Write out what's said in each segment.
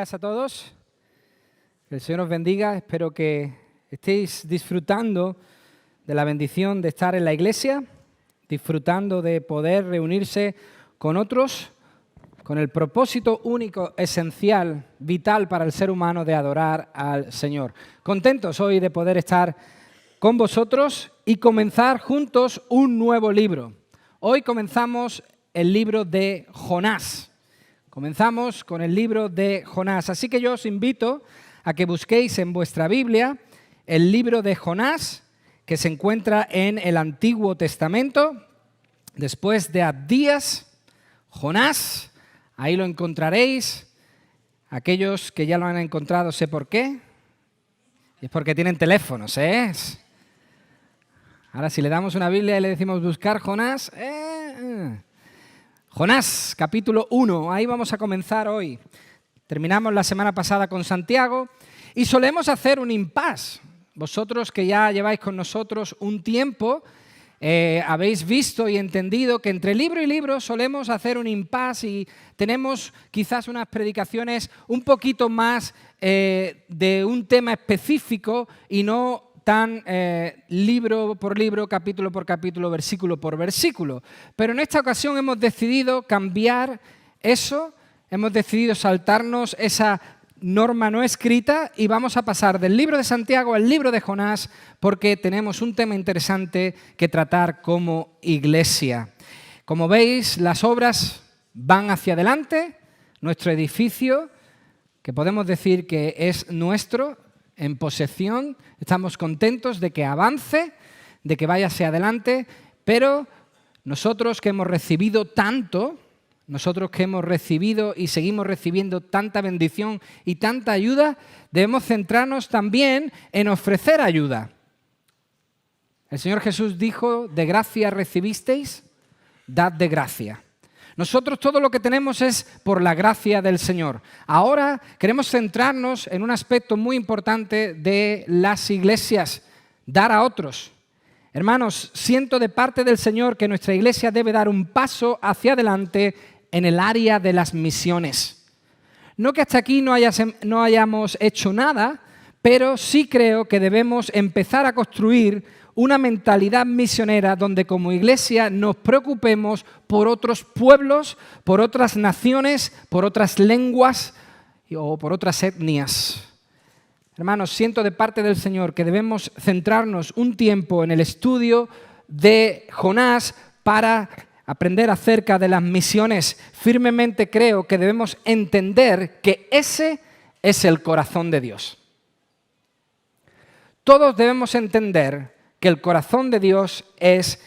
días a todos. Que el Señor os bendiga. Espero que estéis disfrutando de la bendición de estar en la iglesia, disfrutando de poder reunirse con otros, con el propósito único, esencial, vital para el ser humano de adorar al Señor. Contentos hoy de poder estar con vosotros y comenzar juntos un nuevo libro. Hoy comenzamos el libro de Jonás. Comenzamos con el libro de Jonás. Así que yo os invito a que busquéis en vuestra Biblia el libro de Jonás, que se encuentra en el Antiguo Testamento. Después de Abdías, Jonás, ahí lo encontraréis. Aquellos que ya lo han encontrado, sé por qué. Y es porque tienen teléfonos, ¿eh? Ahora, si le damos una Biblia y le decimos buscar Jonás, Jonás, capítulo 1, ahí vamos a comenzar hoy. Terminamos la semana pasada con Santiago y solemos hacer un impasse. Vosotros que ya lleváis con nosotros un tiempo, habéis visto y entendido que entre libro y libro solemos hacer un impasse y tenemos quizás unas predicaciones un poquito más de un tema específico y no tan libro por libro, capítulo por capítulo, versículo por versículo. Pero en esta ocasión hemos decidido cambiar eso, hemos decidido saltarnos esa norma no escrita y vamos a pasar del libro de Santiago al libro de Jonás porque tenemos un tema interesante que tratar como iglesia. Como veis, las obras van hacia adelante, nuestro edificio, que podemos decir que es nuestro, en posesión, estamos contentos de que avance, de que vaya hacia adelante, pero nosotros que hemos recibido tanto, nosotros que hemos recibido y seguimos recibiendo tanta bendición y tanta ayuda, debemos centrarnos también en ofrecer ayuda. El Señor Jesús dijo, de gracia recibisteis, dad de gracia. Nosotros todo lo que tenemos es por la gracia del Señor. Ahora queremos centrarnos en un aspecto muy importante de las iglesias, dar a otros. Hermanos, siento de parte del Señor que nuestra iglesia debe dar un paso hacia adelante en el área de las misiones. No que hasta aquí no hayamos hecho nada, pero sí creo que debemos empezar a construir una mentalidad misionera donde como iglesia nos preocupemos por otros pueblos, por otras naciones, por otras lenguas o por otras etnias. Hermanos, siento de parte del Señor que debemos centrarnos un tiempo en el estudio de Jonás para aprender acerca de las misiones. Firmemente creo que debemos entender que ese es el corazón de Dios. Todos debemos entender que el corazón de Dios es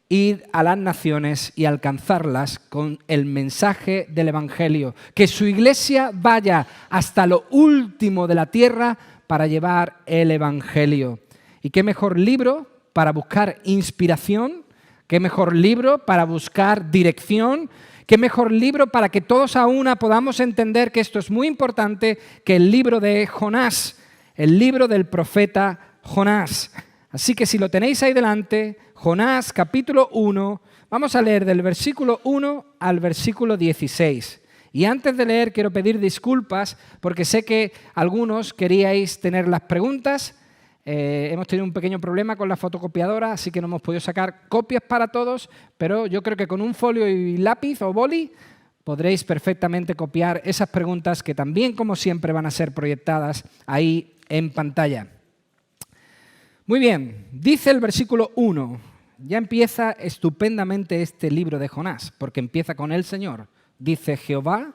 ir a las naciones y alcanzarlas con el mensaje del Evangelio. Que su iglesia vaya hasta lo último de la tierra para llevar el Evangelio. ¿Y qué mejor libro para buscar inspiración? ¿Qué mejor libro para buscar dirección? ¿Qué mejor libro para que todos a una podamos entender que esto es muy importante que el libro de Jonás, el libro del profeta Jonás? Así que si lo tenéis ahí delante, Jonás capítulo 1, vamos a leer del versículo 1 al versículo 16. Y antes de leer quiero pedir disculpas porque sé que algunos queríais tener las preguntas. Hemos tenido un pequeño problema con la fotocopiadora, así que no hemos podido sacar copias para todos, pero yo creo que con un folio y lápiz o boli podréis perfectamente copiar esas preguntas que también, como siempre, van a ser proyectadas ahí en pantalla. Muy bien, dice el versículo 1, ya empieza estupendamente este libro de Jonás, porque empieza con el Señor. Dice, Jehová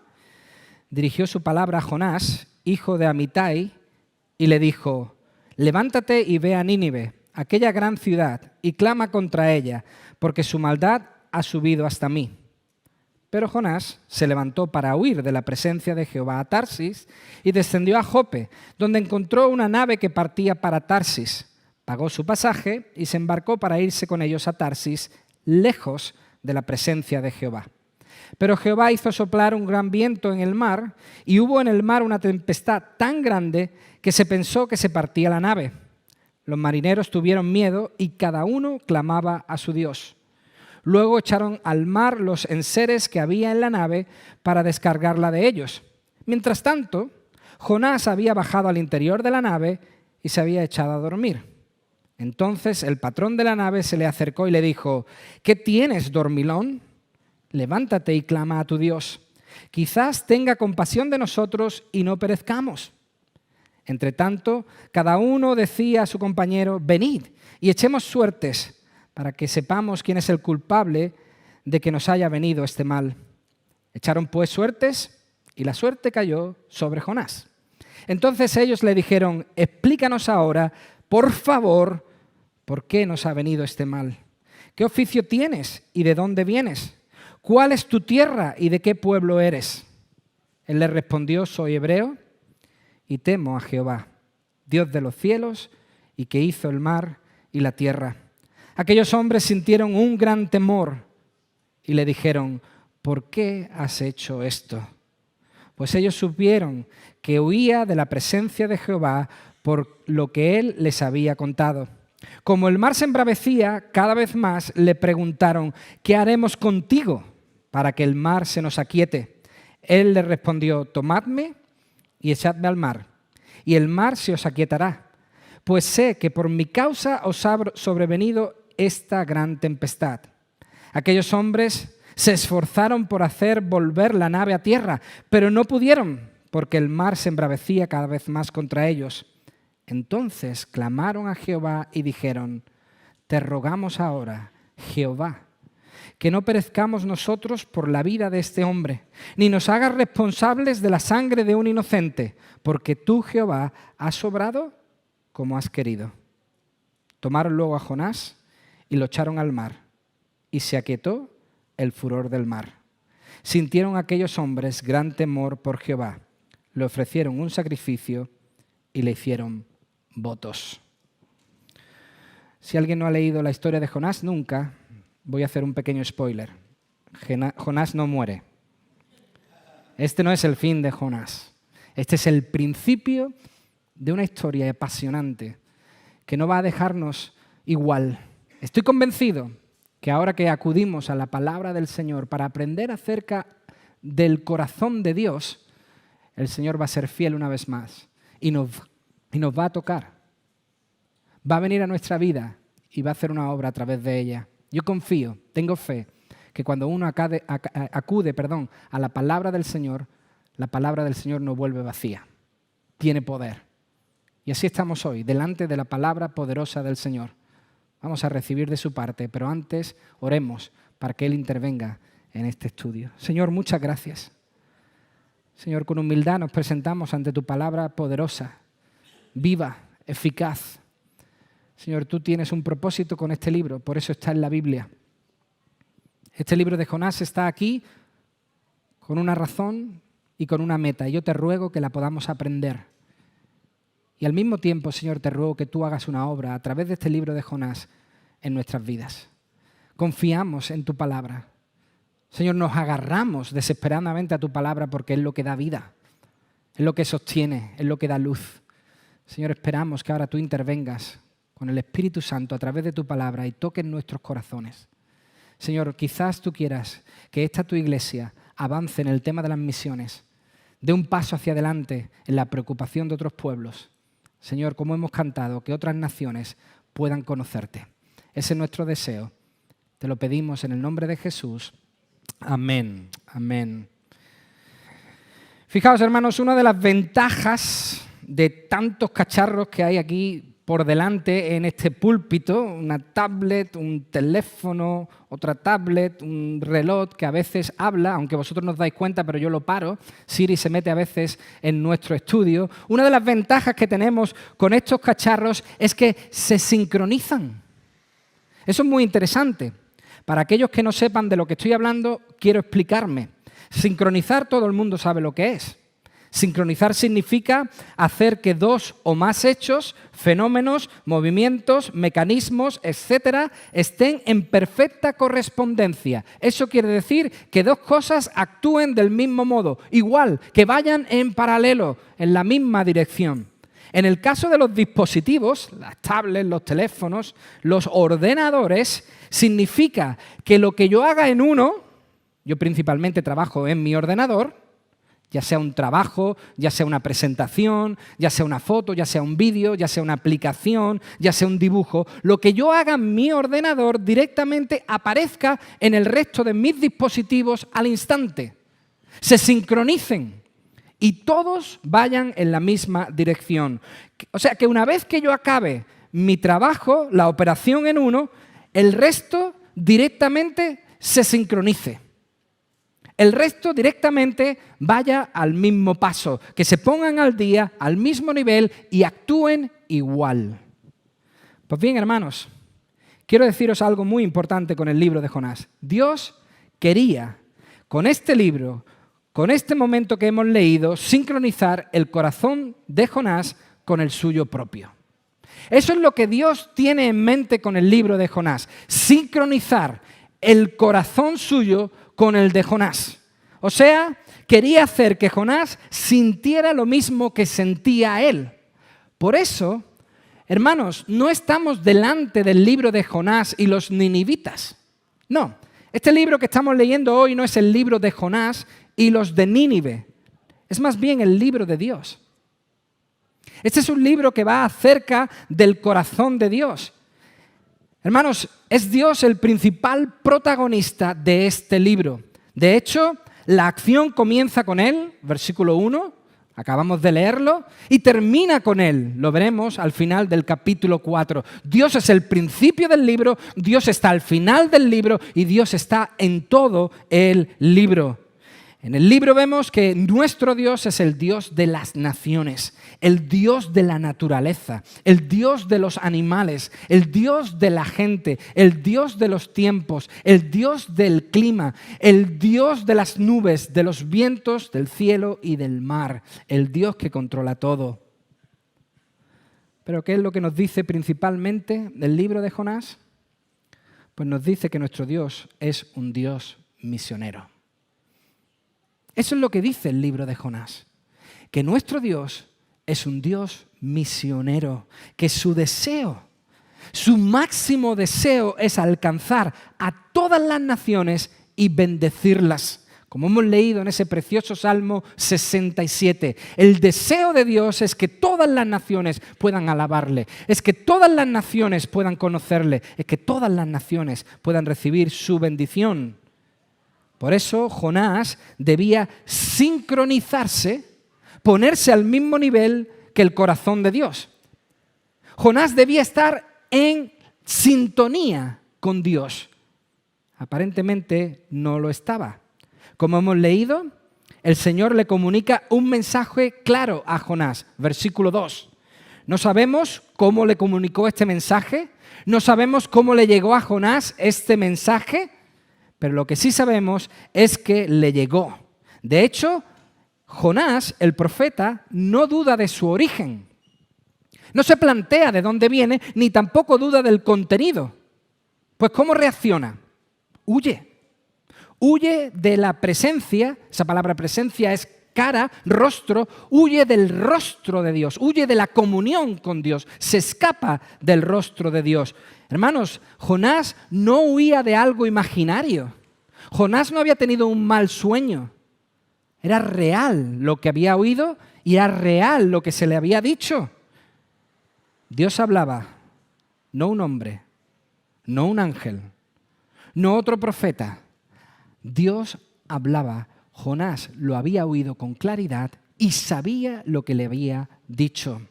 dirigió su palabra a Jonás, hijo de Amitai, y le dijo, levántate y ve a Nínive, aquella gran ciudad, y clama contra ella, porque su maldad ha subido hasta mí. Pero Jonás se levantó para huir de la presencia de Jehová a Tarsis y descendió a Jope, donde encontró una nave que partía para Tarsis. Pagó su pasaje y se embarcó para irse con ellos a Tarsis, lejos de la presencia de Jehová. Pero Jehová hizo soplar un gran viento en el mar, y hubo en el mar una tempestad tan grande que se pensó que se partía la nave. Los marineros tuvieron miedo y cada uno clamaba a su Dios. Luego echaron al mar los enseres que había en la nave para descargarla de ellos. Mientras tanto, Jonás había bajado al interior de la nave y se había echado a dormir. Entonces el patrón de la nave se le acercó y le dijo: ¿Qué tienes, dormilón? Levántate y clama a tu Dios. Quizás tenga compasión de nosotros y no perezcamos. Entretanto, cada uno decía a su compañero: venid y echemos suertes para que sepamos quién es el culpable de que nos haya venido este mal. Echaron pues suertes y la suerte cayó sobre Jonás. Entonces ellos le dijeron: explícanos ahora, por favor, ¿por qué nos ha venido este mal? ¿Qué oficio tienes y de dónde vienes? ¿Cuál es tu tierra y de qué pueblo eres? Él le respondió: soy hebreo y temo a Jehová, Dios de los cielos y que hizo el mar y la tierra. Aquellos hombres sintieron un gran temor y le dijeron: ¿por qué has hecho esto? Pues ellos supieron que huía de la presencia de Jehová por lo que él les había contado. Como el mar se embravecía cada vez más, le preguntaron: ¿qué haremos contigo para que el mar se nos aquiete? Él les respondió: tomadme y echadme al mar, y el mar se os aquietará, pues sé que por mi causa os ha sobrevenido esta gran tempestad. Aquellos hombres se esforzaron por hacer volver la nave a tierra, pero no pudieron, porque el mar se embravecía cada vez más contra ellos. Entonces clamaron a Jehová y dijeron: te rogamos ahora, Jehová, que no perezcamos nosotros por la vida de este hombre, ni nos hagas responsables de la sangre de un inocente, porque tú, Jehová, has obrado como has querido. Tomaron luego a Jonás y lo echaron al mar, y se aquietó el furor del mar. Sintieron aquellos hombres gran temor por Jehová, le ofrecieron un sacrificio y le hicieron votos. Si alguien no ha leído la historia de Jonás nunca, voy a hacer un pequeño spoiler. Jonás no muere. Este no es el fin de Jonás. Este es el principio de una historia apasionante que no va a dejarnos igual. Estoy convencido que ahora que acudimos a la palabra del Señor para aprender acerca del corazón de Dios, el Señor va a ser fiel una vez más y nos va a tocar. Va a venir a nuestra vida y va a hacer una obra a través de ella. Yo confío, tengo fe, que cuando uno acude a la palabra del Señor, la palabra del Señor no vuelve vacía, tiene poder. Y así estamos hoy, delante de la palabra poderosa del Señor. Vamos a recibir de su parte, pero antes oremos para que Él intervenga en este estudio. Señor, muchas gracias. Señor, con humildad nos presentamos ante tu palabra poderosa, viva, eficaz. Señor, tú tienes un propósito con este libro, por eso está en la Biblia. Este libro de Jonás está aquí con una razón y con una meta. Yo te ruego que la podamos aprender. Y al mismo tiempo, Señor, te ruego que tú hagas una obra a través de este libro de Jonás en nuestras vidas. Confiamos en tu palabra. Señor, nos agarramos desesperadamente a tu palabra porque es lo que da vida, es lo que sostiene, es lo que da luz. Señor, esperamos que ahora tú intervengas con el Espíritu Santo a través de tu palabra y toques nuestros corazones. Señor, quizás tú quieras que esta tu iglesia avance en el tema de las misiones, dé un paso hacia adelante en la preocupación de otros pueblos. Señor, como hemos cantado, que otras naciones puedan conocerte. Ese es nuestro deseo. Te lo pedimos en el nombre de Jesús. Amén. Amén. Fijaos, hermanos, una de las ventajas de tantos cacharros que hay aquí por delante en este púlpito, una tablet, un teléfono, otra tablet, un reloj que a veces habla, aunque vosotros no os dais cuenta, pero yo lo paro. Siri se mete a veces en nuestro estudio. Una de las ventajas que tenemos con estos cacharros es que se sincronizan. Eso es muy interesante. Para aquellos que no sepan de lo que estoy hablando, quiero explicarme. Sincronizar, todo el mundo sabe lo que es. Sincronizar significa hacer que dos o más hechos, fenómenos, movimientos, mecanismos, etcétera, estén en perfecta correspondencia. Eso quiere decir que dos cosas actúen del mismo modo, igual, que vayan en paralelo, en la misma dirección. En el caso de los dispositivos, las tablets, los teléfonos, los ordenadores, significa que lo que yo haga en uno, yo principalmente trabajo en mi ordenador, ya sea un trabajo, ya sea una presentación, ya sea una foto, ya sea un vídeo, ya sea una aplicación, ya sea un dibujo, lo que yo haga en mi ordenador directamente aparezca en el resto de mis dispositivos al instante. Se sincronicen y todos vayan en la misma dirección. O sea, que una vez que yo acabe mi trabajo, la operación en uno, el resto directamente se sincronice. El resto directamente vaya al mismo paso, que se pongan al día, al mismo nivel y actúen igual. Pues bien, hermanos, quiero deciros algo muy importante con el libro de Jonás. Dios quería, con este libro, con este momento que hemos leído, sincronizar el corazón de Jonás con el suyo propio. Eso es lo que Dios tiene en mente con el libro de Jonás, sincronizar el corazón suyo con el de Jonás. O sea, quería hacer que Jonás sintiera lo mismo que sentía él. Por eso, hermanos, no estamos delante del libro de Jonás y los ninivitas. No, este libro que estamos leyendo hoy no es el libro de Jonás y los de Nínive. Es más bien el libro de Dios. Este es un libro que va acerca del corazón de Dios. Hermanos, es Dios el principal protagonista de este libro. De hecho, la acción comienza con él, versículo 1, acabamos de leerlo, y termina con él, lo veremos al final del capítulo 4. Dios es el principio del libro, Dios está al final del libro y Dios está en todo el libro. En el libro vemos que nuestro Dios es el Dios de las naciones, el Dios de la naturaleza, el Dios de los animales, el Dios de la gente, el Dios de los tiempos, el Dios del clima, el Dios de las nubes, de los vientos, del cielo y del mar, el Dios que controla todo. ¿Pero qué es lo que nos dice principalmente el libro de Jonás? Pues nos dice que nuestro Dios es un Dios misionero. Eso es lo que dice el libro de Jonás, que nuestro Dios es un Dios misionero, que su deseo, su máximo deseo es alcanzar a todas las naciones y bendecirlas. Como hemos leído en ese precioso Salmo 67, el deseo de Dios es que todas las naciones puedan alabarle, es que todas las naciones puedan conocerle, es que todas las naciones puedan recibir su bendición. Por eso Jonás debía sincronizarse, ponerse al mismo nivel que el corazón de Dios. Jonás debía estar en sintonía con Dios. Aparentemente no lo estaba. Como hemos leído, el Señor le comunica un mensaje claro a Jonás. Versículo 2. No sabemos cómo le comunicó este mensaje, no sabemos cómo le llegó a Jonás este mensaje, pero lo que sí sabemos es que le llegó. De hecho, Jonás, el profeta, no duda de su origen. No se plantea de dónde viene, ni tampoco duda del contenido. Pues ¿cómo reacciona? Huye. Huye de la presencia, esa palabra presencia es cara, rostro, huye del rostro de Dios, huye de la comunión con Dios, se escapa del rostro de Dios. Hermanos, Jonás no huía de algo imaginario. Jonás no había tenido un mal sueño. Era real lo que había oído y era real lo que se le había dicho. Dios hablaba, no un hombre, no un ángel, no otro profeta. Dios hablaba. Jonás lo había oído con claridad y sabía lo que le había dicho.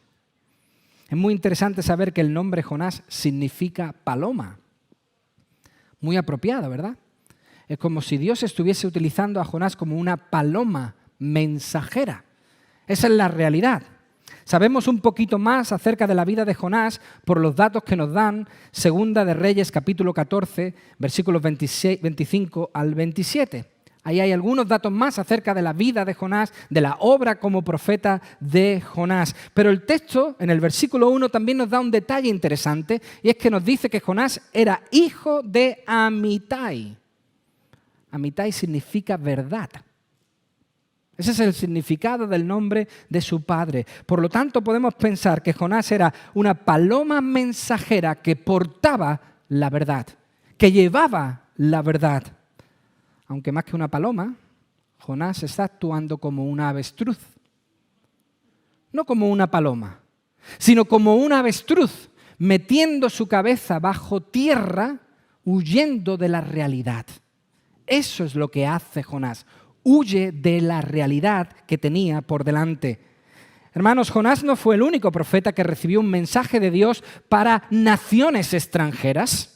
Es muy interesante saber que el nombre Jonás significa paloma. Muy apropiado, ¿verdad? Es como si Dios estuviese utilizando a Jonás como una paloma mensajera. Esa es la realidad. Sabemos un poquito más acerca de la vida de Jonás por los datos que nos dan Segunda de Reyes, capítulo 14, versículos 25 al 27. Ahí hay algunos datos más acerca de la vida de Jonás, de la obra como profeta de Jonás. Pero el texto, en el versículo 1, también nos da un detalle interesante, y es que nos dice que Jonás era hijo de Amitai. Amitai significa verdad. Ese es el significado del nombre de su padre. Por lo tanto, podemos pensar que Jonás era una paloma mensajera que portaba la verdad, que llevaba la verdad. Aunque más que una paloma, Jonás está actuando como una avestruz. No como una paloma, sino como una avestruz, metiendo su cabeza bajo tierra, huyendo de la realidad. Eso es lo que hace Jonás. Huye de la realidad que tenía por delante. Hermanos, Jonás no fue el único profeta que recibió un mensaje de Dios para naciones extranjeras.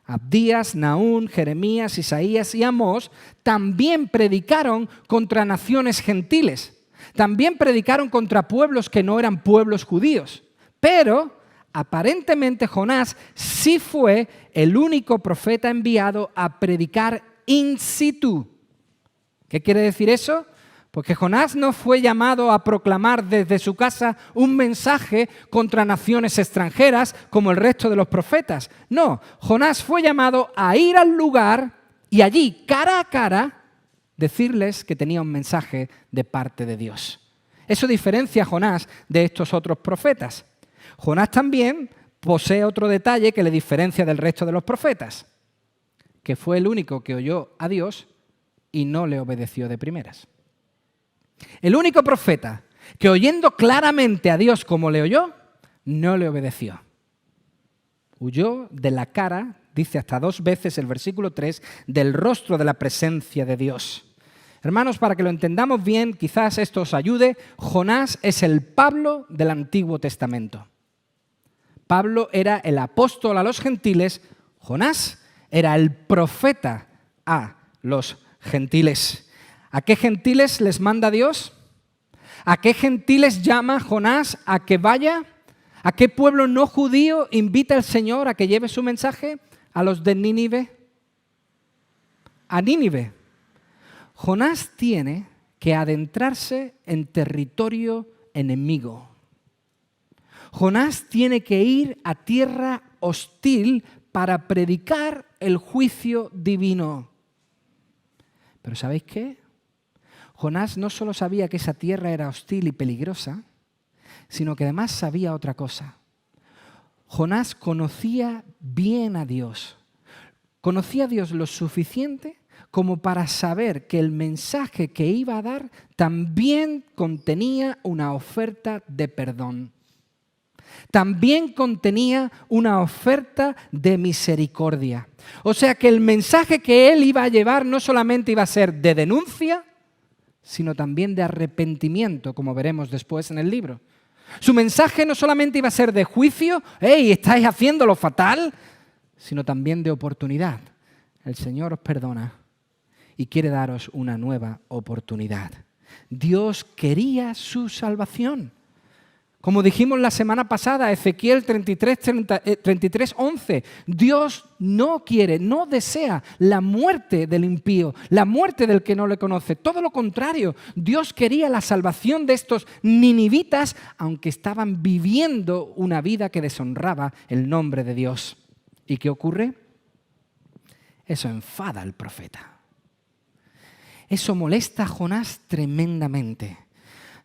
Abdías, Nahum, Jeremías, Isaías y Amós también predicaron contra naciones gentiles. También predicaron contra pueblos que no eran pueblos judíos. Pero aparentemente Jonás sí fue el único profeta enviado a predicar in situ. ¿Qué quiere decir eso? Porque Jonás no fue llamado a proclamar desde su casa un mensaje contra naciones extranjeras como el resto de los profetas. No, Jonás fue llamado a ir al lugar y allí, cara a cara, decirles que tenía un mensaje de parte de Dios. Eso diferencia a Jonás de estos otros profetas. Jonás también posee otro detalle que le diferencia del resto de los profetas, que fue el único que oyó a Dios y no le obedeció de primeras. El único profeta que oyendo claramente a Dios como le oyó, no le obedeció. Huyó de la cara, dice hasta 2 veces el versículo 3, del rostro de la presencia de Dios. Hermanos, para que lo entendamos bien, quizás esto os ayude, Jonás es el Pablo del Antiguo Testamento. Pablo era el apóstol a los gentiles, Jonás era el profeta a los gentiles. ¿A qué gentiles les manda Dios? ¿A qué gentiles llama Jonás a que vaya? ¿A qué pueblo no judío invita el Señor a que lleve su mensaje? ¿A los de Nínive? A Nínive. Jonás tiene que adentrarse en territorio enemigo. Jonás tiene que ir a tierra hostil para predicar el juicio divino. Pero ¿sabéis qué? Jonás no solo sabía que esa tierra era hostil y peligrosa, sino que además sabía otra cosa. Jonás conocía bien a Dios. Conocía a Dios lo suficiente como para saber que el mensaje que iba a dar también contenía una oferta de perdón. También contenía una oferta de misericordia. O sea que el mensaje que él iba a llevar no solamente iba a ser de denuncia, sino también de arrepentimiento, como veremos después en el libro. Su mensaje no solamente iba a ser de juicio, ¡hey, estáis haciéndolo fatal!, sino también de oportunidad. El Señor os perdona y quiere daros una nueva oportunidad. Dios quería su salvación. Como dijimos la semana pasada, Ezequiel 33:11, Dios no quiere, no desea la muerte del impío, la muerte del que no le conoce. Todo lo contrario, Dios quería la salvación de estos ninivitas, aunque estaban viviendo una vida que deshonraba el nombre de Dios. ¿Y qué ocurre? Eso enfada al profeta. Eso molesta a Jonás tremendamente.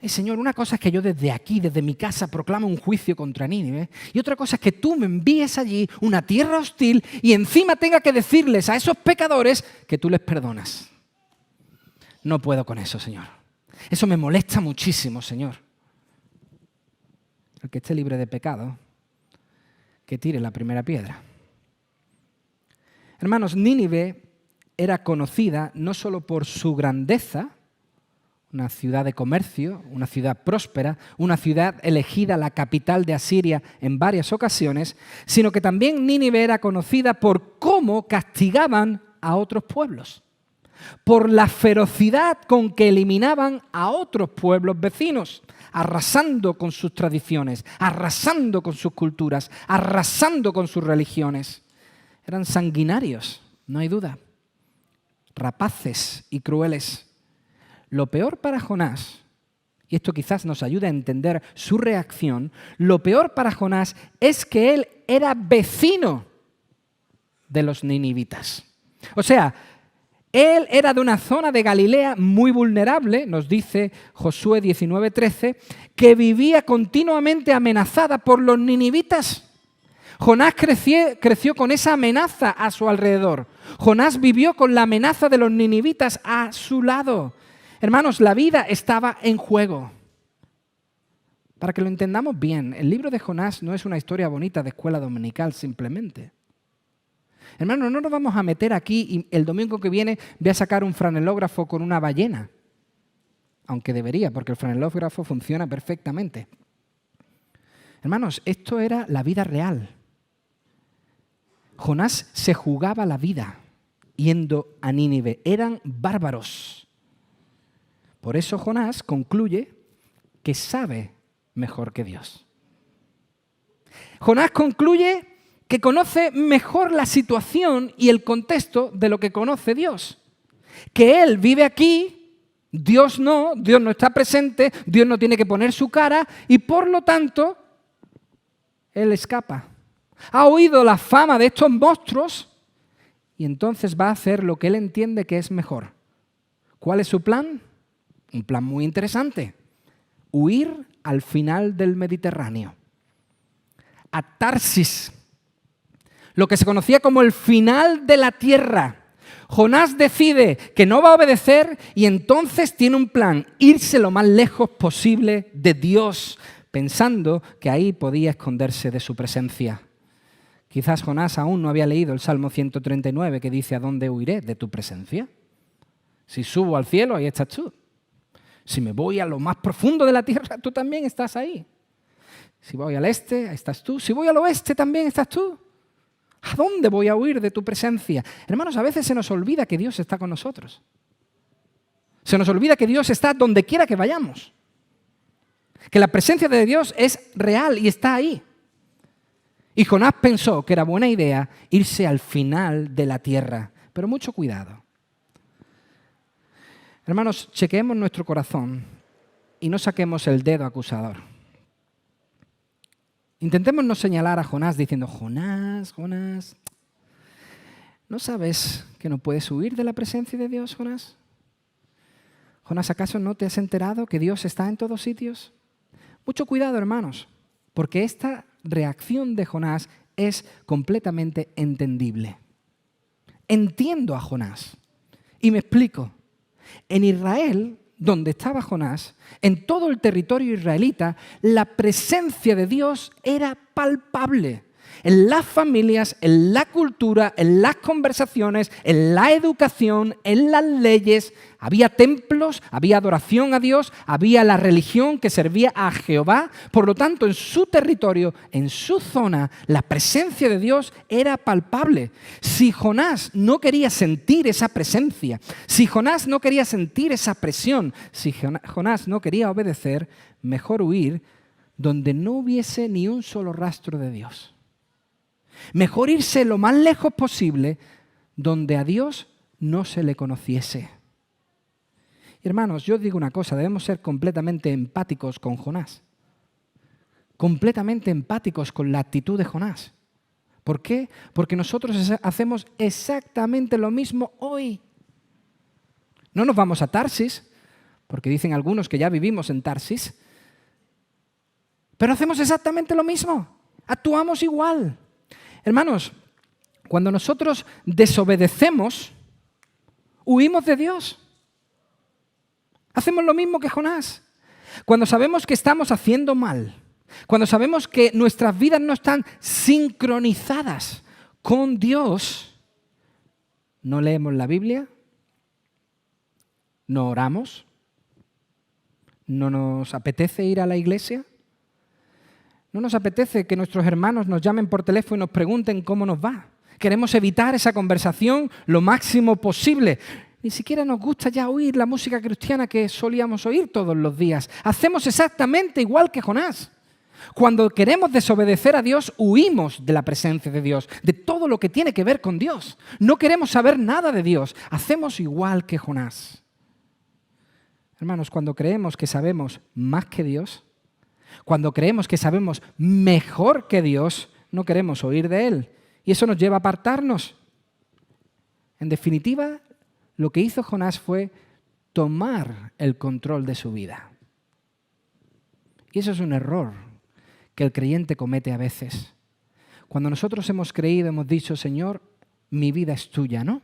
Señor, una cosa es que yo desde aquí, desde mi casa, proclamo un juicio contra Nínive, y otra cosa es que tú me envíes allí una tierra hostil y encima tenga que decirles a esos pecadores que tú les perdonas. No puedo con eso, Señor. Eso me molesta muchísimo, Señor. El que esté libre de pecado, que tire la primera piedra. Hermanos, Nínive era conocida no solo por su grandeza, una ciudad de comercio, una ciudad próspera, una ciudad elegida la capital de Asiria en varias ocasiones, sino que también Nínive era conocida por cómo castigaban a otros pueblos, por la ferocidad con que eliminaban a otros pueblos vecinos, arrasando con sus tradiciones, arrasando con sus culturas, arrasando con sus religiones. Eran sanguinarios, no hay duda, rapaces y crueles. Lo peor para Jonás, y esto quizás nos ayude a entender su reacción, lo peor para Jonás es que él era vecino de los ninivitas. O sea, él era de una zona de Galilea muy vulnerable, nos dice Josué 19:13, que vivía continuamente amenazada por los ninivitas. Jonás creció con esa amenaza a su alrededor. Jonás vivió con la amenaza de los ninivitas a su lado. Hermanos, la vida estaba en juego. Para que lo entendamos bien, el libro de Jonás no es una historia bonita de escuela dominical simplemente. Hermanos, no nos vamos a meter aquí y el domingo que viene voy a sacar un franelógrafo con una ballena. Aunque debería, porque el franelógrafo funciona perfectamente. Hermanos, esto era la vida real. Jonás se jugaba la vida yendo a Nínive. Eran bárbaros. Por eso Jonás concluye que sabe mejor que Dios. Jonás concluye que conoce mejor la situación y el contexto de lo que conoce Dios. Que él vive aquí, Dios no está presente, Dios no tiene que poner su cara y por lo tanto, él escapa. Ha oído la fama de estos monstruos y entonces va a hacer lo que él entiende que es mejor. ¿Cuál es su plan? Un plan muy interesante. Huir al final del Mediterráneo. A Tarsis, lo que se conocía como el final de la tierra. Jonás decide que no va a obedecer y entonces tiene un plan, irse lo más lejos posible de Dios, pensando que ahí podía esconderse de su presencia. Quizás Jonás aún no había leído el Salmo 139 que dice: ¿a dónde huiré de tu presencia? Si subo al cielo, ahí estás tú. Si me voy a lo más profundo de la tierra, tú también estás ahí. Si voy al este, ahí estás tú. Si voy al oeste, también estás tú. ¿A dónde voy a huir de tu presencia? Hermanos, a veces se nos olvida que Dios está con nosotros. Se nos olvida que Dios está donde quiera que vayamos. Que la presencia de Dios es real y está ahí. Y Jonás pensó que era buena idea irse al final de la tierra. Pero mucho cuidado. Hermanos, chequeemos nuestro corazón y no saquemos el dedo acusador. Intentemos no señalar a Jonás diciendo: Jonás, ¿no sabes que no puedes huir de la presencia de Dios, Jonás? Jonás, ¿acaso no te has enterado que Dios está en todos sitios? Mucho cuidado, hermanos, porque esta reacción de Jonás es completamente entendible. Entiendo a Jonás y me explico. En Israel, donde estaba Jonás, en todo el territorio israelita, la presencia de Dios era palpable. En las familias, en la cultura, en las conversaciones, en la educación, en las leyes. Había templos, había adoración a Dios, había la religión que servía a Jehová. Por lo tanto, en su territorio, en su zona, la presencia de Dios era palpable. Si Jonás no quería sentir esa presencia, si Jonás no quería sentir esa presión, si Jonás no quería obedecer, mejor huir donde no hubiese ni un solo rastro de Dios. Mejor irse lo más lejos posible donde a Dios no se le conociese. Hermanos, yo os digo una cosa, debemos ser completamente empáticos con Jonás. Completamente empáticos con la actitud de Jonás. ¿Por qué? Porque nosotros hacemos exactamente lo mismo hoy. No nos vamos a Tarsis, porque dicen algunos que ya vivimos en Tarsis, pero hacemos exactamente lo mismo. Actuamos igual. Hermanos, cuando nosotros desobedecemos, huimos de Dios. Hacemos lo mismo que Jonás. Cuando sabemos que estamos haciendo mal, cuando sabemos que nuestras vidas no están sincronizadas con Dios, no leemos la Biblia, no oramos, no nos apetece ir a la iglesia, no nos apetece que nuestros hermanos nos llamen por teléfono y nos pregunten cómo nos va. Queremos evitar esa conversación lo máximo posible. Ni siquiera nos gusta ya oír la música cristiana que solíamos oír todos los días. Hacemos exactamente igual que Jonás. Cuando queremos desobedecer a Dios, huimos de la presencia de Dios, de todo lo que tiene que ver con Dios. No queremos saber nada de Dios. Hacemos igual que Jonás. Hermanos, cuando creemos que sabemos más que Dios, cuando creemos que sabemos mejor que Dios, no queremos oír de Él. Y eso nos lleva a apartarnos. En definitiva, lo que hizo Jonás fue tomar el control de su vida. Y eso es un error que el creyente comete a veces. Cuando nosotros hemos creído, hemos dicho, Señor, mi vida es tuya, ¿no?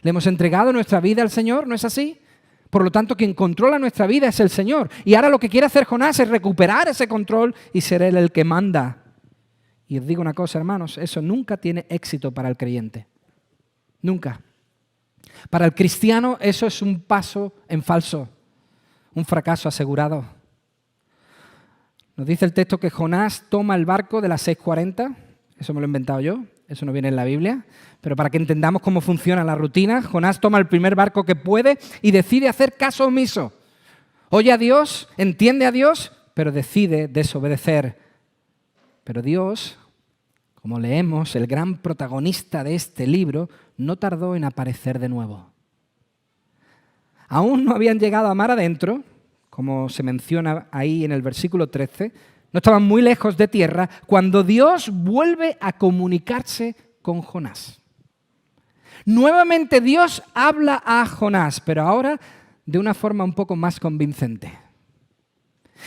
Le hemos entregado nuestra vida al Señor, ¿no es así? Por lo tanto, quien controla nuestra vida es el Señor. Y ahora lo que quiere hacer Jonás es recuperar ese control y ser Él el que manda. Y os digo una cosa, hermanos, eso nunca tiene éxito para el creyente. Nunca. Para el cristiano eso es un paso en falso, un fracaso asegurado. Nos dice el texto que Jonás toma el barco de las 6:40, eso me lo he inventado yo, eso no viene en la Biblia, pero para que entendamos cómo funciona la rutina, Jonás toma el primer barco que puede y decide hacer caso omiso. Oye a Dios, entiende a Dios, pero decide desobedecer. Pero Dios, como leemos, el gran protagonista de este libro, no tardó en aparecer de nuevo. Aún no habían llegado a mar adentro, como se menciona ahí en el versículo 13, no estaban muy lejos de tierra, cuando Dios vuelve a comunicarse con Jonás. Nuevamente Dios habla a Jonás, pero ahora de una forma un poco más convincente,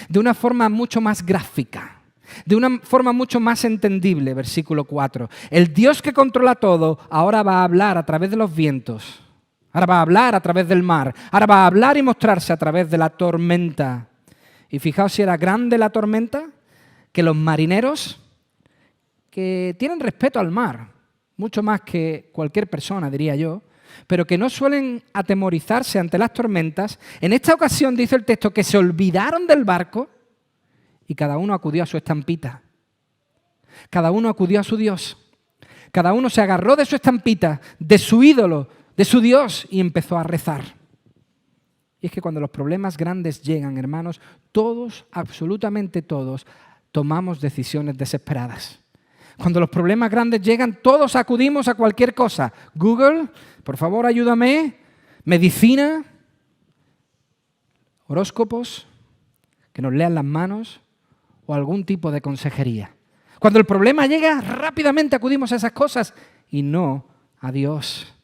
de una forma mucho más gráfica, de una forma mucho más entendible, versículo 4. El Dios que controla todo ahora va a hablar a través de los vientos, ahora va a hablar a través del mar, ahora va a hablar y mostrarse a través de la tormenta. Y fijaos si era grande la tormenta, que los marineros, que tienen respeto al mar, mucho más que cualquier persona, diría yo, pero que no suelen atemorizarse ante las tormentas, en esta ocasión dice el texto que se olvidaron del barco y cada uno acudió a su estampita. Cada uno acudió a su Dios. Cada uno se agarró de su estampita, de su ídolo, de su Dios y empezó a rezar. Y es que cuando los problemas grandes llegan, hermanos, todos, absolutamente todos, tomamos decisiones desesperadas. Cuando los problemas grandes llegan, todos acudimos a cualquier cosa. Google, por favor, ayúdame. Medicina, horóscopos, que nos lean las manos o algún tipo de consejería. Cuando el problema llega, rápidamente acudimos a esas cosas y no a Dios.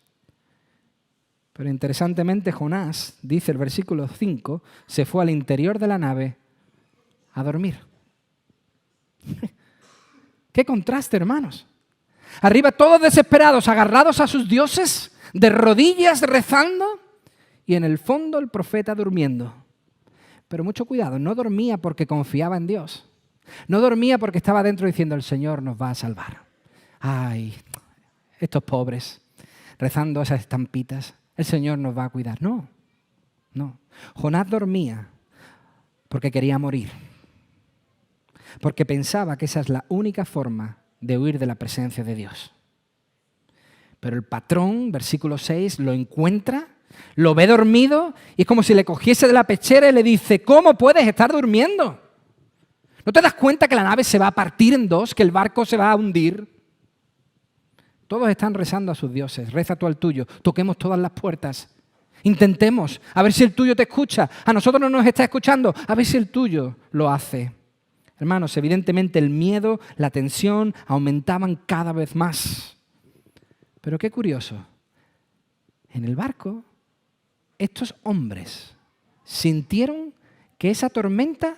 Pero interesantemente, Jonás, dice el versículo 5, se fue al interior de la nave a dormir. ¡Qué contraste, hermanos! Arriba todos desesperados, agarrados a sus dioses, de rodillas rezando, y en el fondo el profeta durmiendo. Pero mucho cuidado, no dormía porque confiaba en Dios. No dormía porque estaba dentro diciendo, el Señor nos va a salvar. ¡Ay, estos pobres! Rezando esas estampitas, el Señor nos va a cuidar. No, no. Jonás dormía porque quería morir. Porque pensaba que esa es la única forma de huir de la presencia de Dios. Pero el patrón, versículo 6, lo encuentra, lo ve dormido y es como si le cogiese de la pechera y le dice, ¿cómo puedes estar durmiendo? ¿No te das cuenta que la nave se va a partir en dos, que el barco se va a hundir? Todos están rezando a sus dioses, reza tú al tuyo, toquemos todas las puertas, intentemos, a ver si el tuyo te escucha, a nosotros no nos está escuchando, a ver si el tuyo lo hace. Hermanos, evidentemente el miedo, la tensión aumentaban cada vez más. Pero qué curioso, en el barco estos hombres sintieron que esa tormenta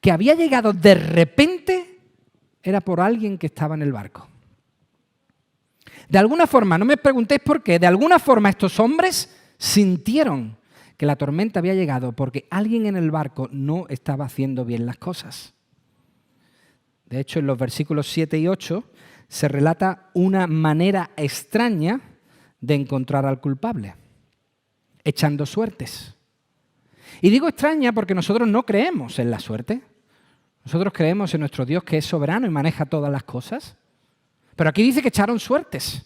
que había llegado de repente era por alguien que estaba en el barco. De alguna forma, no me preguntéis por qué, de alguna forma estos hombres sintieron que la tormenta había llegado porque alguien en el barco no estaba haciendo bien las cosas. De hecho, en los versículos 7 y 8 se relata una manera extraña de encontrar al culpable, echando suertes. Y digo extraña porque nosotros no creemos en la suerte. Nosotros creemos en nuestro Dios que es soberano y maneja todas las cosas. Pero aquí dice que echaron suertes.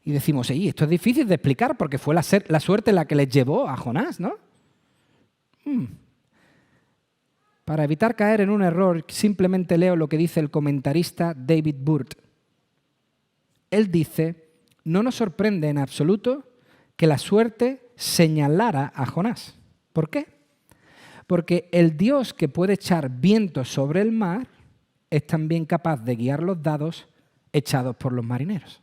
Y decimos, esto es difícil de explicar porque fue la suerte la que les llevó a Jonás, ¿no? Para evitar caer en un error, simplemente leo lo que dice el comentarista David Burt. Él dice, no nos sorprende en absoluto que la suerte señalara a Jonás. ¿Por qué? Porque el Dios que puede echar vientos sobre el mar es también capaz de guiar los dados echados por los marineros.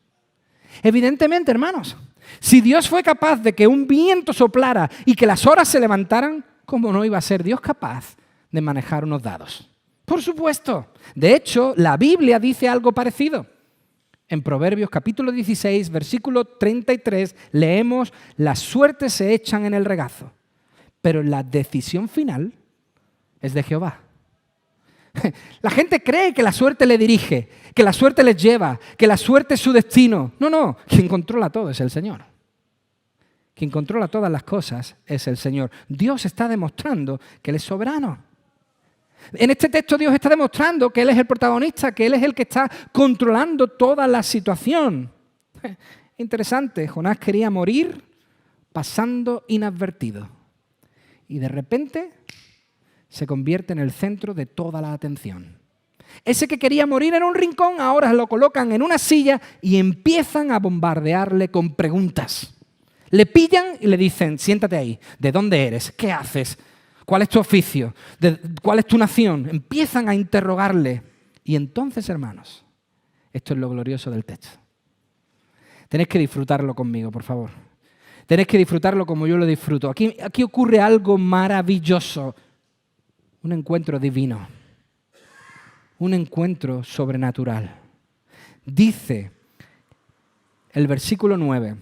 Evidentemente, hermanos, si Dios fue capaz de que un viento soplara y que las olas se levantaran, ¿cómo no iba a ser Dios capaz de manejar unos dados? Por supuesto. De hecho, la Biblia dice algo parecido. En Proverbios capítulo 16, versículo 33, leemos: las suertes se echan en el regazo, pero la decisión final es de Jehová. La gente cree que la suerte le dirige, que la suerte les lleva, que la suerte es su destino. No, quien controla todo es el Señor. Quien controla todas las cosas es el Señor. Dios está demostrando que Él es soberano. En este texto Dios está demostrando que Él es el protagonista, que Él es el que está controlando toda la situación. Interesante, Jonás quería morir pasando inadvertido. Y de repente se convierte en el centro de toda la atención. Ese que quería morir en un rincón, ahora lo colocan en una silla y empiezan a bombardearle con preguntas. Le pillan y le dicen: siéntate ahí. ¿De dónde eres? ¿Qué haces? ¿Cuál es tu oficio? ¿Cuál es tu nación? Empiezan a interrogarle. Y entonces, hermanos, esto es lo glorioso del texto. Tenéis que disfrutarlo conmigo, por favor. Tenéis que disfrutarlo como yo lo disfruto. Aquí ocurre algo maravilloso. Un encuentro divino. Un encuentro sobrenatural. Dice el versículo 9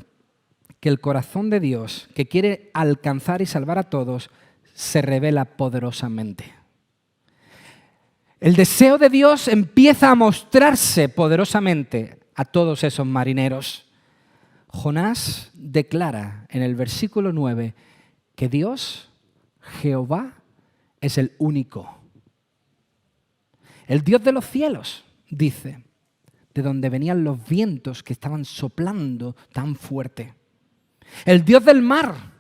que el corazón de Dios, que quiere alcanzar y salvar a todos, se revela poderosamente. El deseo de Dios empieza a mostrarse poderosamente a todos esos marineros. Jonás declara en el versículo 9 que Dios, Jehová, es el único. El Dios de los cielos, dice, de donde venían los vientos que estaban soplando tan fuerte. El Dios del mar,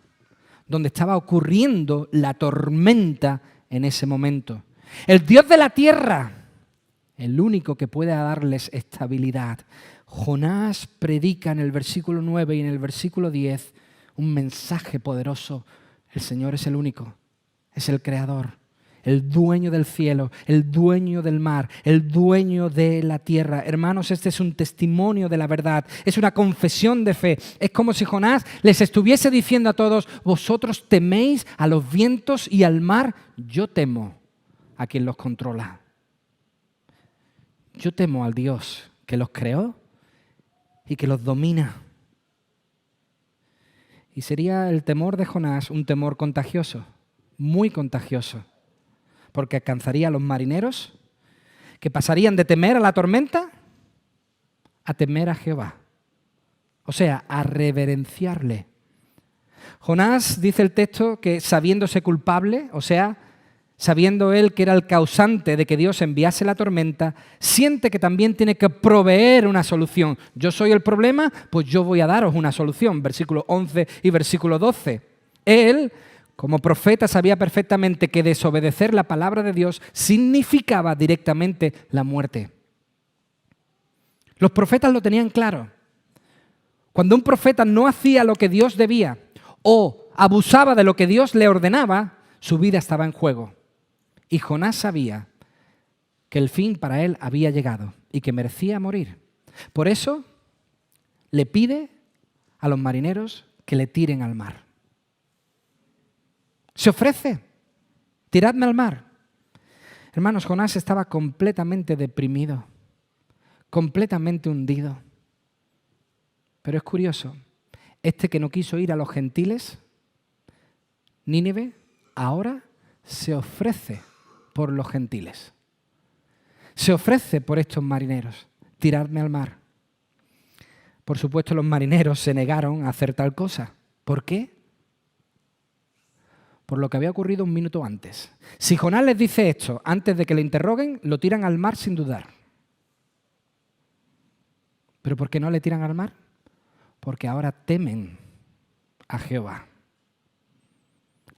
donde estaba ocurriendo la tormenta en ese momento. El Dios de la tierra, el único que puede darles estabilidad. Jonás predica en el versículo 9 y en el versículo 10 un mensaje poderoso. El Señor es el único, es el creador, el dueño del cielo, el dueño del mar, el dueño de la tierra. Hermanos, este es un testimonio de la verdad, es una confesión de fe. Es como si Jonás les estuviese diciendo a todos: vosotros teméis a los vientos y al mar, yo temo a quien los controla. Yo temo al Dios que los creó y que los domina. Y sería el temor de Jonás un temor contagioso, muy contagioso, porque alcanzaría a los marineros que pasarían de temer a la tormenta a temer a Jehová. O sea, a reverenciarle. Jonás, dice el texto, que sabiéndose culpable, o sea, sabiendo él que era el causante de que Dios enviase la tormenta, siente que también tiene que proveer una solución. Yo soy el problema, pues yo voy a daros una solución. Versículo 11 y versículo 12. Él, como profeta, sabía perfectamente que desobedecer la palabra de Dios significaba directamente la muerte. Los profetas lo tenían claro. Cuando un profeta no hacía lo que Dios debía o abusaba de lo que Dios le ordenaba, su vida estaba en juego. Y Jonás sabía que el fin para él había llegado y que merecía morir. Por eso le pide a los marineros que le tiren al mar. Se ofrece: tiradme al mar. Hermanos, Jonás estaba completamente deprimido, completamente hundido. Pero es curioso, este que no quiso ir a los gentiles, Nínive, ahora se ofrece por los gentiles. Se ofrece por estos marineros: tiradme al mar. Por supuesto, los marineros se negaron a hacer tal cosa. ¿Por qué? Por lo que había ocurrido un minuto antes. Si Jonás les dice esto antes de que le interroguen, lo tiran al mar sin dudar. ¿Pero por qué no le tiran al mar? Porque ahora temen a Jehová.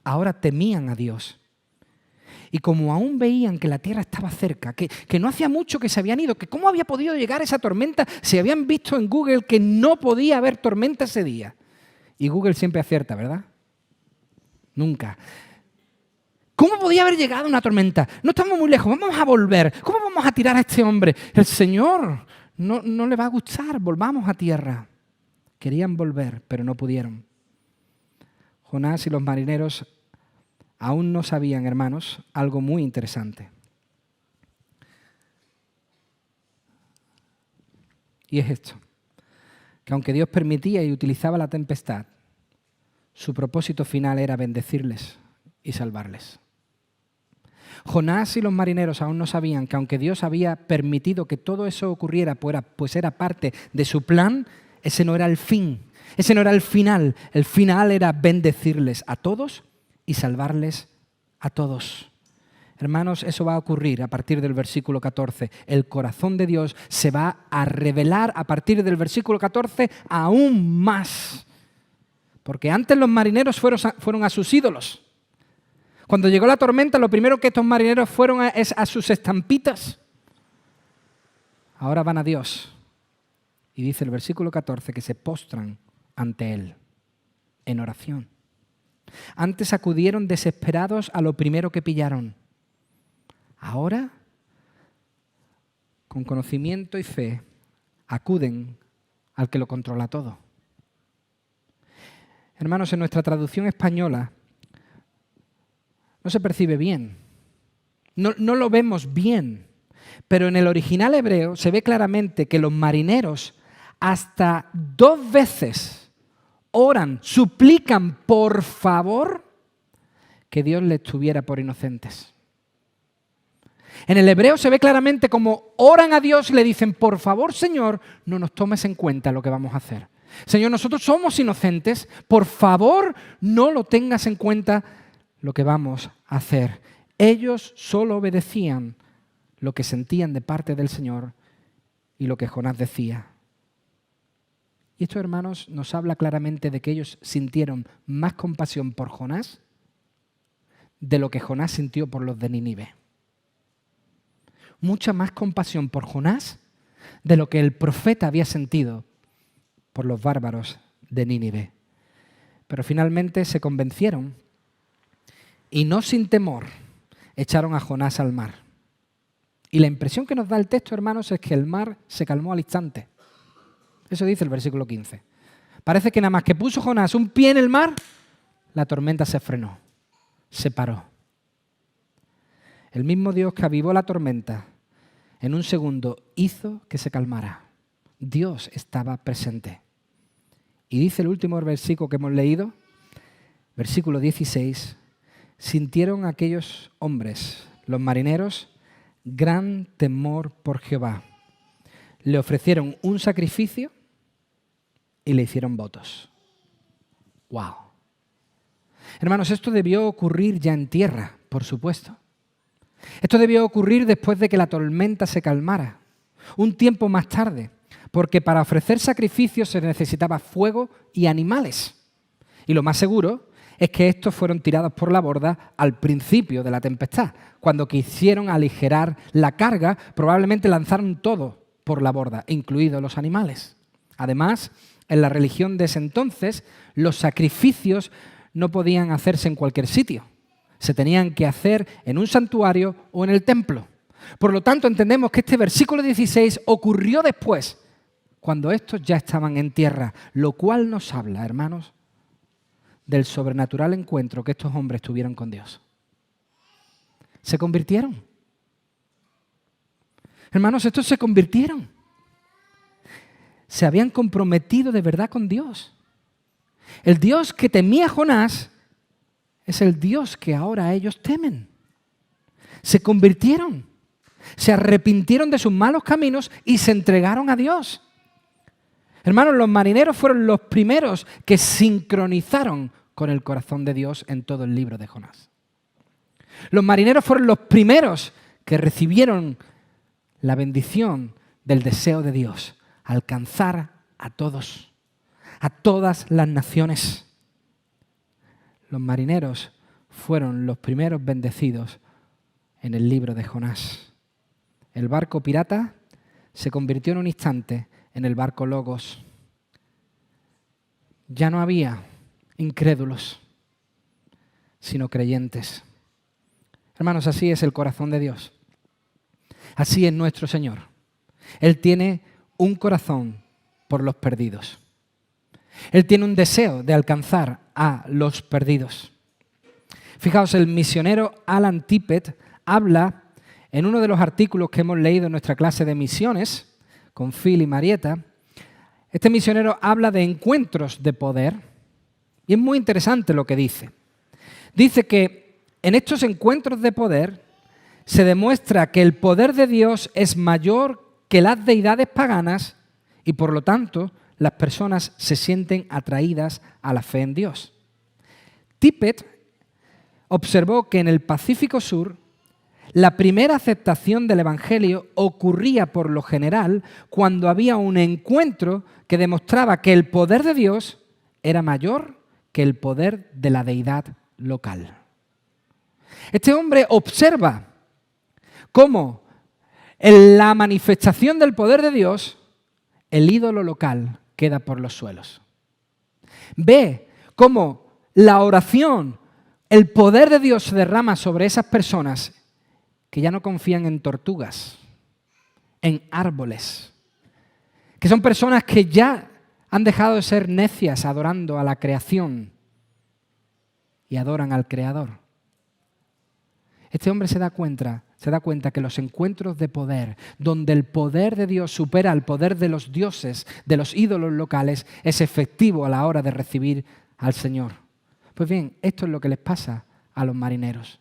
Ahora temían a Dios. Y como aún veían que la tierra estaba cerca, que no hacía mucho que se habían ido, que cómo había podido llegar esa tormenta si habían visto en Google que no podía haber tormenta ese día. Y Google siempre acierta, ¿verdad? Nunca. ¿Cómo podía haber llegado una tormenta? No estamos muy lejos, vamos a volver. ¿Cómo vamos a tirar a este hombre? El Señor no le va a gustar, volvamos a tierra. Querían volver, pero no pudieron. Jonás y los marineros aún no sabían, hermanos, algo muy interesante. Y es esto, que aunque Dios permitía y utilizaba la tempestad, su propósito final era bendecirles y salvarles. Jonás y los marineros aún no sabían que aunque Dios había permitido que todo eso ocurriera, pues era parte de su plan, ese no era el fin, ese no era el final. El final era bendecirles a todos y salvarles a todos. Hermanos, eso va a ocurrir a partir del versículo 14. El corazón de Dios se va a revelar a partir del versículo 14 aún más. Porque antes los marineros fueron a sus ídolos. Cuando llegó la tormenta, lo primero que estos marineros fueron es a sus estampitas. Ahora van a Dios. Y dice el versículo 14 que se postran ante Él en oración. Antes acudieron desesperados a lo primero que pillaron. Ahora, con conocimiento y fe, acuden al que lo controla todo. Hermanos, en nuestra traducción española no se percibe bien, no lo vemos bien, pero en el original hebreo se ve claramente que los marineros hasta 2 veces oran, suplican por favor que Dios les tuviera por inocentes. En el hebreo se ve claramente como oran a Dios y le dicen, por favor, Señor, no nos tomes en cuenta lo que vamos a hacer. Señor, nosotros somos inocentes, por favor, no lo tengas en cuenta lo que vamos a hacer. Ellos solo obedecían lo que sentían de parte del Señor y lo que Jonás decía. Y esto, hermanos, nos habla claramente de que ellos sintieron más compasión por Jonás de lo que Jonás sintió por los de Nínive. Mucha más compasión por Jonás de lo que el profeta había sentido por los bárbaros de Nínive. Pero finalmente se convencieron y no sin temor echaron a Jonás al mar. Y la impresión que nos da el texto, hermanos, es que el mar se calmó al instante. Eso dice el versículo 15. Parece que nada más que puso Jonás un pie en el mar, la tormenta se frenó, se paró. El mismo Dios que avivó la tormenta en un segundo hizo que se calmara. Dios estaba presente. Y dice el último versículo que hemos leído, versículo 16, sintieron aquellos hombres, los marineros, gran temor por Jehová. Le ofrecieron un sacrificio y le hicieron votos. ¡Wow! Hermanos, esto debió ocurrir ya en tierra, por supuesto. Esto debió ocurrir después de que la tormenta se calmara, un tiempo más tarde, porque para ofrecer sacrificios se necesitaba fuego y animales. Y lo más seguro es que estos fueron tirados por la borda al principio de la tempestad. Cuando quisieron aligerar la carga, probablemente lanzaron todo por la borda, incluidos los animales. Además, en la religión de ese entonces, los sacrificios no podían hacerse en cualquier sitio. Se tenían que hacer en un santuario o en el templo. Por lo tanto, entendemos que este versículo 16 ocurrió después, cuando estos ya estaban en tierra, lo cual nos habla, hermanos, del sobrenatural encuentro que estos hombres tuvieron con Dios. Se convirtieron. Hermanos, estos se convirtieron. Se habían comprometido de verdad con Dios. El Dios que temía a Jonás es el Dios que ahora ellos temen. Se convirtieron, se arrepintieron de sus malos caminos y se entregaron a Dios. Hermanos, los marineros fueron los primeros que sincronizaron con el corazón de Dios en todo el libro de Jonás. Los marineros fueron los primeros que recibieron la bendición del deseo de Dios, alcanzar a todos, a todas las naciones. Los marineros fueron los primeros bendecidos en el libro de Jonás. El barco pirata se convirtió en un instante en el barco Logos. Ya no había incrédulos, sino creyentes. Hermanos, así es el corazón de Dios. Así es nuestro Señor. Él tiene un corazón por los perdidos. Él tiene un deseo de alcanzar a los perdidos. Fijaos, el misionero Alan Tippett habla en uno de los artículos que hemos leído en nuestra clase de misiones, con Phil y Marieta, este misionero habla de encuentros de poder y es muy interesante lo que dice. Dice que en estos encuentros de poder se demuestra que el poder de Dios es mayor que las deidades paganas y por lo tanto las personas se sienten atraídas a la fe en Dios. Tippett observó que en el Pacífico Sur la primera aceptación del Evangelio ocurría por lo general cuando había un encuentro que demostraba que el poder de Dios era mayor que el poder de la deidad local. Este hombre observa cómo en la manifestación del poder de Dios el ídolo local queda por los suelos. Ve cómo la oración, el poder de Dios se derrama sobre esas personas que ya no confían en tortugas, en árboles, que son personas que ya han dejado de ser necias adorando a la creación y adoran al Creador. Este hombre se da cuenta que los encuentros de poder, donde el poder de Dios supera al poder de los dioses, de los ídolos locales, es efectivo a la hora de recibir al Señor. Pues bien, esto es lo que les pasa a los marineros.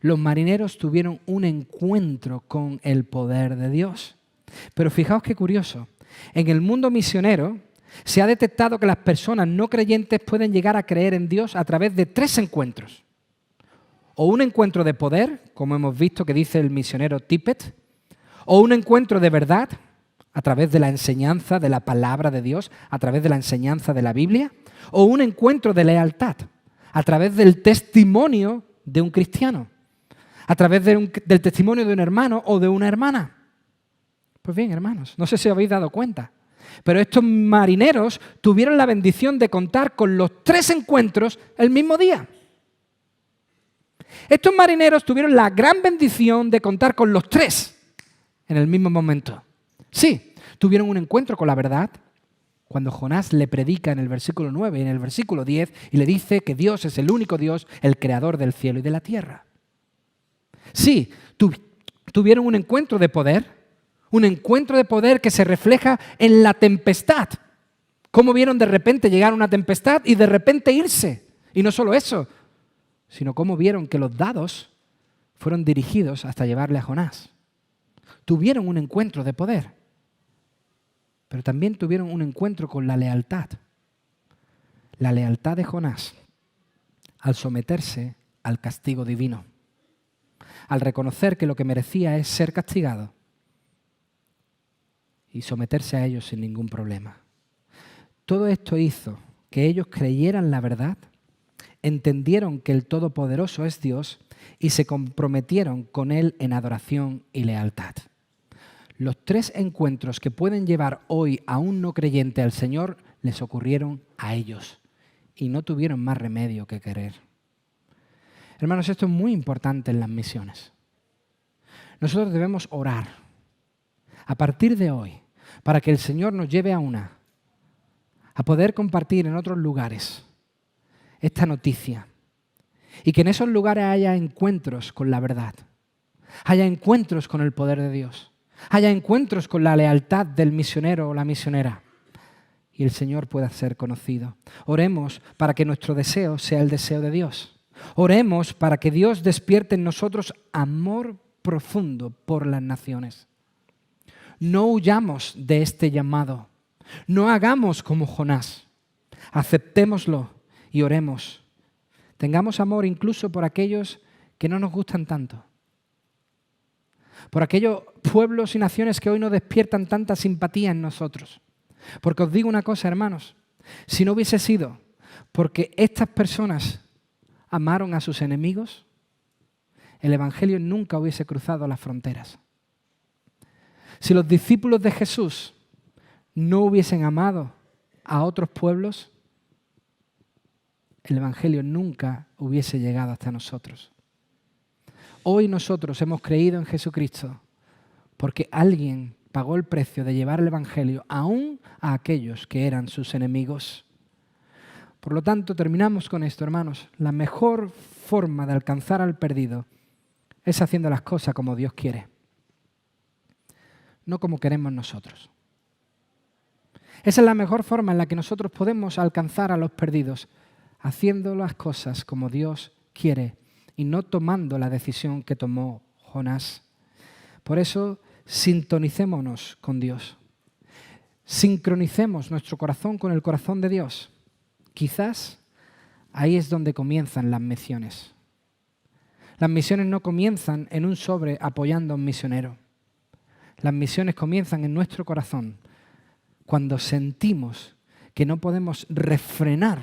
Los marineros tuvieron un encuentro con el poder de Dios. Pero fijaos qué curioso, en el mundo misionero se ha detectado que las personas no creyentes pueden llegar a creer en Dios a través de 3 encuentros. O un encuentro de poder, como hemos visto que dice el misionero Tippett, o un encuentro de verdad, a través de la enseñanza de la palabra de Dios, a través de la enseñanza de la Biblia, o un encuentro de lealtad, a través del testimonio de un cristiano, a través del testimonio de un hermano o de una hermana. Pues bien, hermanos, no sé si os habéis dado cuenta, pero estos marineros tuvieron la bendición de contar con los 3 encuentros el mismo día. Estos marineros tuvieron la gran bendición de contar con los 3 en el mismo momento. Sí, tuvieron un encuentro con la verdad cuando Jonás le predica en el versículo 9 y en el versículo 10 y le dice que Dios es el único Dios, el creador del cielo y de la tierra. Sí, tuvieron un encuentro de poder que se refleja en la tempestad. Cómo vieron de repente llegar una tempestad y de repente irse. Y no solo eso, sino cómo vieron que los dados fueron dirigidos hasta llevarle a Jonás. Tuvieron un encuentro de poder, pero también tuvieron un encuentro con la lealtad. La lealtad de Jonás al someterse al castigo divino, al reconocer que lo que merecía es ser castigado y someterse a ellos sin ningún problema. Todo esto hizo que ellos creyeran la verdad, entendieron que el Todopoderoso es Dios y se comprometieron con Él en adoración y lealtad. Los 3 encuentros que pueden llevar hoy a un no creyente al Señor les ocurrieron a ellos y no tuvieron más remedio que querer. Hermanos, esto es muy importante en las misiones. Nosotros debemos orar a partir de hoy para que el Señor nos lleve a poder compartir en otros lugares esta noticia y que en esos lugares haya encuentros con la verdad, haya encuentros con el poder de Dios, haya encuentros con la lealtad del misionero o la misionera y el Señor pueda ser conocido. Oremos para que nuestro deseo sea el deseo de Dios. Oremos para que Dios despierte en nosotros amor profundo por las naciones. No huyamos de este llamado. No hagamos como Jonás. Aceptémoslo y oremos. Tengamos amor incluso por aquellos que no nos gustan tanto. Por aquellos pueblos y naciones que hoy no despiertan tanta simpatía en nosotros. Porque os digo una cosa, hermanos. Si no hubiese sido porque estas personas amaron a sus enemigos, el Evangelio nunca hubiese cruzado las fronteras. Si los discípulos de Jesús no hubiesen amado a otros pueblos, el Evangelio nunca hubiese llegado hasta nosotros. Hoy nosotros hemos creído en Jesucristo porque alguien pagó el precio de llevar el Evangelio aún a aquellos que eran sus enemigos. Por lo tanto, terminamos con esto, hermanos. La mejor forma de alcanzar al perdido es haciendo las cosas como Dios quiere, no como queremos nosotros. Esa es la mejor forma en la que nosotros podemos alcanzar a los perdidos, haciendo las cosas como Dios quiere y no tomando la decisión que tomó Jonás. Por eso, sintonicémonos con Dios. Sincronicemos nuestro corazón con el corazón de Dios. Quizás ahí es donde comienzan las misiones. Las misiones no comienzan en un sobre apoyando a un misionero. Las misiones comienzan en nuestro corazón cuando sentimos que no podemos refrenar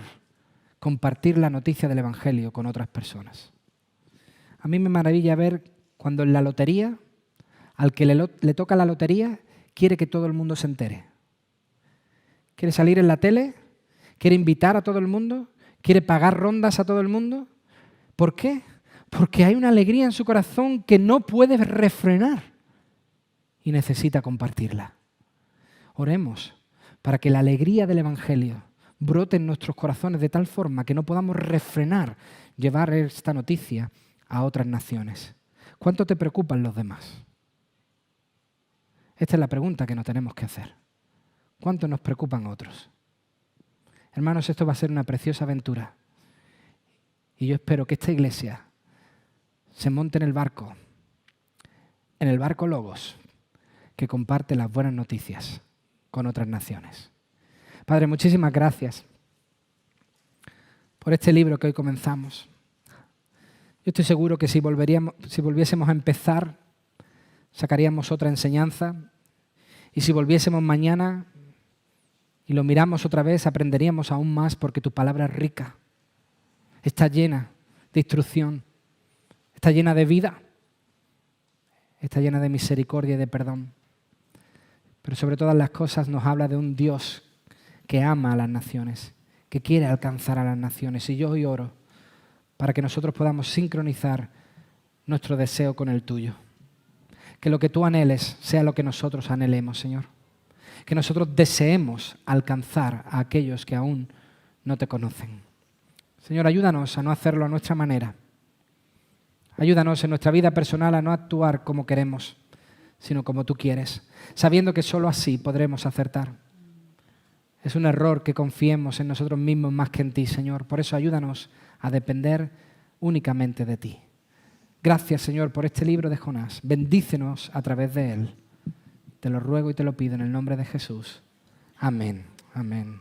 compartir la noticia del Evangelio con otras personas. A mí me maravilla ver cuando en la lotería, al que le toca la lotería, quiere que todo el mundo se entere. Quiere salir en la tele, quiere invitar a todo el mundo, quiere pagar rondas a todo el mundo. ¿Por qué? Porque hay una alegría en su corazón que no puede refrenar y necesita compartirla. Oremos para que la alegría del Evangelio brote en nuestros corazones de tal forma que no podamos refrenar llevar esta noticia a otras naciones. ¿Cuánto te preocupan los demás? Esta es la pregunta que nos tenemos que hacer. ¿Cuánto nos preocupan otros? Hermanos, esto va a ser una preciosa aventura. Y yo espero que esta iglesia se monte en el barco Logos, que comparte las buenas noticias con otras naciones. Padre, muchísimas gracias por este libro que hoy comenzamos. Yo estoy seguro que si volviésemos a empezar, sacaríamos otra enseñanza. Y si volviésemos mañana y lo miramos otra vez, aprenderíamos aún más porque tu palabra es rica. Está llena de instrucción. Está llena de vida. Está llena de misericordia y de perdón. Pero sobre todas las cosas nos habla de un Dios que ama a las naciones, que quiere alcanzar a las naciones. Y yo hoy oro para que nosotros podamos sincronizar nuestro deseo con el tuyo. Que lo que tú anheles sea lo que nosotros anhelemos, Señor. Que nosotros deseemos alcanzar a aquellos que aún no te conocen. Señor, ayúdanos a no hacerlo a nuestra manera. Ayúdanos en nuestra vida personal a no actuar como queremos, sino como tú quieres, sabiendo que solo así podremos acertar. Es un error que confiemos en nosotros mismos más que en ti, Señor. Por eso ayúdanos a depender únicamente de ti. Gracias, Señor, por este libro de Jonás. Bendícenos a través de él. Te lo ruego y te lo pido en el nombre de Jesús. Amén. Amén.